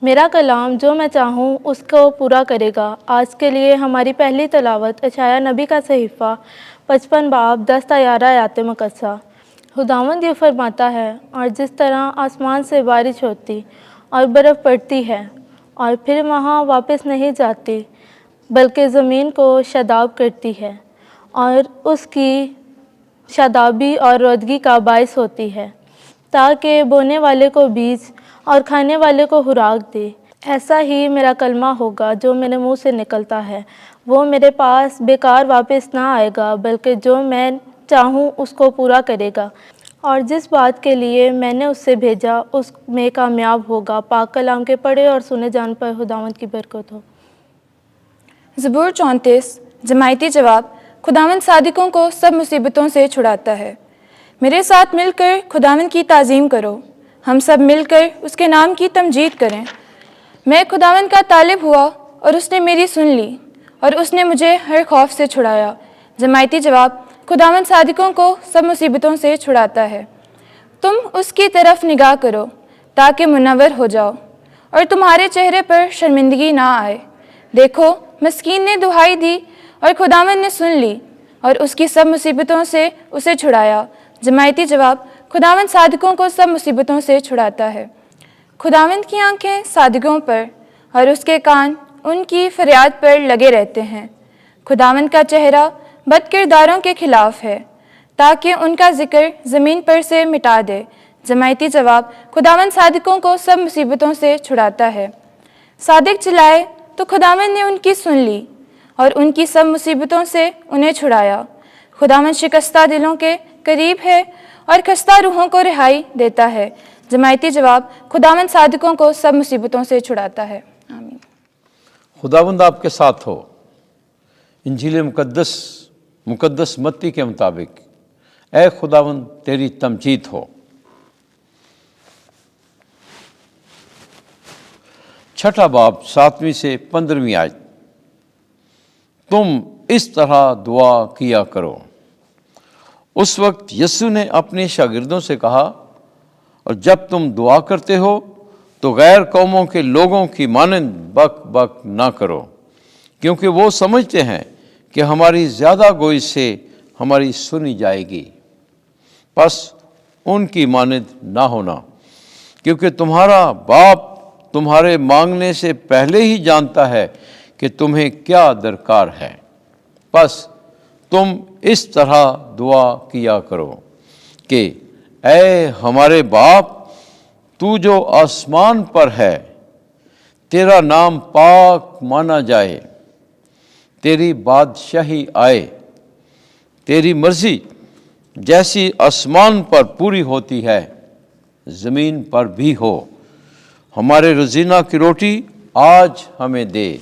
میرا کلام جو میں چاہوں اس کو پورا کرے گا۔ آج کے لیے ہماری پہلی تلاوت اشعیاء نبی کا صحیفہ 55 باب 10 تا 11 آیات مقدسہ۔ خداوند یہ فرماتا ہے، اور جس طرح آسمان سے بارش ہوتی اور برف پڑتی ہے اور پھر وہاں واپس نہیں جاتی بلکہ زمین کو شاداب کرتی ہے اور اس کی شادابی اور رودگی کا باعث ہوتی ہے، تاکہ بونے والے کو بیج اور کھانے والے کو خوراک دے، ایسا ہی میرا کلمہ ہوگا جو میرے منہ سے نکلتا ہے۔ وہ میرے پاس بیکار واپس نہ آئے گا بلکہ جو میں چاہوں اس کو پورا کرے گا، اور جس بات کے لیے میں نے اسے بھیجا اس میں کامیاب ہوگا۔ پاک کلام کے پڑھے اور سنے جان پر خداوند کی برکت ہو۔ زبور 34 جماعتی جواب۔ خداوند صادقوں کو سب مصیبتوں سے چھڑاتا ہے۔ میرے ساتھ مل کر خداوند کی تعظیم کرو، ہم سب مل کر اس کے نام کی تمجید کریں۔ میں خداوند کا طالب ہوا اور اس نے میری سن لی، اور اس نے مجھے ہر خوف سے چھڑایا۔ جماعتی جواب۔ خداوند صادقوں کو سب مصیبتوں سے چھڑاتا ہے۔ تم اس کی طرف نگاہ کرو تاکہ منور ہو جاؤ اور تمہارے چہرے پر شرمندگی نہ آئے۔ دیکھو، مسکین نے دہائی دی اور خداوند نے سن لی اور اس کی سب مصیبتوں سے اسے چھڑایا۔ جماعتی جواب۔ خداوند صادقوں کو سب مصیبتوں سے چھڑاتا ہے۔ خداوند کی آنکھیں صادقوں پر اور اس کے کان ان کی فریاد پر لگے رہتے ہیں۔ خداوند کا چہرہ بد کرداروں کے خلاف ہے تاکہ ان کا ذکر زمین پر سے مٹا دے۔ جماعتی جواب۔ خداوند صادقوں کو سب مصیبتوں سے چھڑاتا ہے۔ صادق چلائے تو خداوند نے ان کی سن لی اور ان کی سب مصیبتوں سے انہیں چھڑایا۔ خداوند شکستہ دلوں کے قریب ہے اور خستہ روحوں کو رہائی دیتا ہے۔ جماعتی جواب۔ خداوند صادقوں کو سب مصیبتوں سے چھڑاتا ہے۔ آمین۔ خداوند آپ کے ساتھ ہو۔ انجیل مقدس متی کے مطابق اے خداوند تیری تمجید ہو۔ چھٹا باب 7ویں سے 15ویں آیت۔ تم اس طرح دعا کیا کرو۔ اس وقت یسوع نے اپنے شاگردوں سے کہا، اور جب تم دعا کرتے ہو تو غیر قوموں کے لوگوں کی مانند بک بک نہ کرو، کیونکہ وہ سمجھتے ہیں کہ ہماری زیادہ گوئی سے ہماری سنی جائے گی۔ پس ان کی مانند نہ ہونا، کیونکہ تمہارا باپ تمہارے مانگنے سے پہلے ہی جانتا ہے کہ تمہیں کیا درکار ہے۔ پس تم اس طرح دعا کیا کرو کہ اے ہمارے باپ، تو جو آسمان پر ہے، تیرا نام پاک مانا جائے، تیری بادشاہی آئے، تیری مرضی جیسی آسمان پر پوری ہوتی ہے زمین پر بھی ہو۔ ہمارے روزینہ کی روٹی آج ہمیں دے،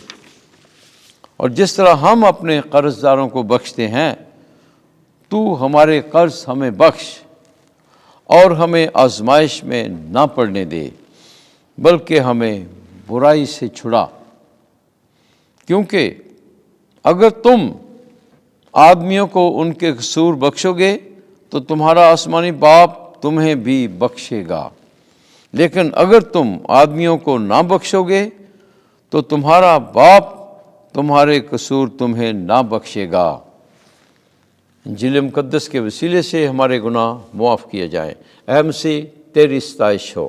اور جس طرح ہم اپنے قرض داروں کو بخشتے ہیں، تو ہمارے قرض ہمیں بخش، اور ہمیں آزمائش میں نہ پڑنے دے بلکہ ہمیں برائی سے چھڑا، کیونکہ اگر تم آدمیوں کو ان کے قصور بخشو گے تو تمہارا آسمانی باپ تمہیں بھی بخشے گا، لیکن اگر تم آدمیوں کو نہ بخشو گے تو تمہارا باپ تمہارے قصور تمہیں نہ بخشے گا۔ انجیل مقدس کے وسیلے سے ہمارے گناہ معاف کیے جائیں۔ اے مسیح، تیری ستائش ہو۔